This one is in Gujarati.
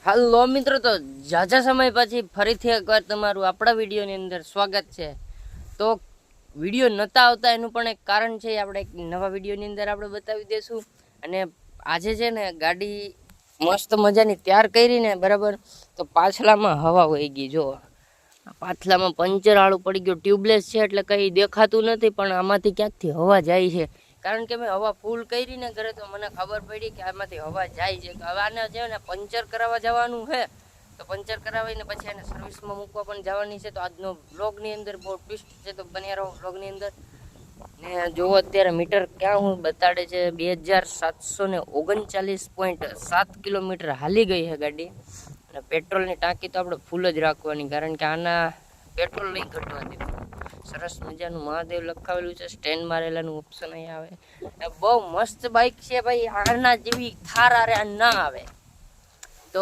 હાલો મિત્રો, તો ઝાઝા સમય પછી ફરીથી એકવાર તમારું આપણા વિડીયોની અંદર સ્વાગત છે. તો વિડીયો નહોતા આવતા એનું પણ એક કારણ છે, આપણે એક નવા વિડીયોની અંદર આપણે બતાવી દઈશું. અને આજે છે ને ગાડી મસ્ત મજાની તૈયાર કરીને બરાબર, તો પાછલામાં હવા વહી ગઈ. જો પાછલામાં પંચર આળું પડી ગયું, ટ્યુબલેસ છે એટલે કંઈ દેખાતું નથી, પણ આમાંથી ક્યાંકથી હવા જાય છે. કારણ કે મેં હવા ફૂલ કરીને ઘરે, તો મને ખબર પડી કે આમાંથી હવા જાય છે. હવે આને છે ને પંચર કરાવવા જવાનું છે, તો પંચર કરાવીને પછી એને સર્વિસમાં મૂકવા પણ જવાની છે. તો આજનો બ્લોગની અંદર બહુ ટ્વિસ્ટ છે, તો બન્યા રહો બ્લોગની અંદર. ને જોવો અત્યારે મીટર ક્યાં હું બતાડે છે, 2739.7 કિલોમીટર હાલી ગઈ છે ગાડી. અને પેટ્રોલની ટાંકી તો આપણે ફૂલ જ રાખવાની, કારણ કે આના પેટ્રોલ નહીં ઘટવા દેવું. સરસ મજાનું મહાદેવ લખાવેલું છે, સ્ટેન્ડ મારેલાનું ઓપ્શન અહીં આવે. બહુ મસ્ત બાઇક છે ભાઈ, આના જેવી થાર આરે ના આવે.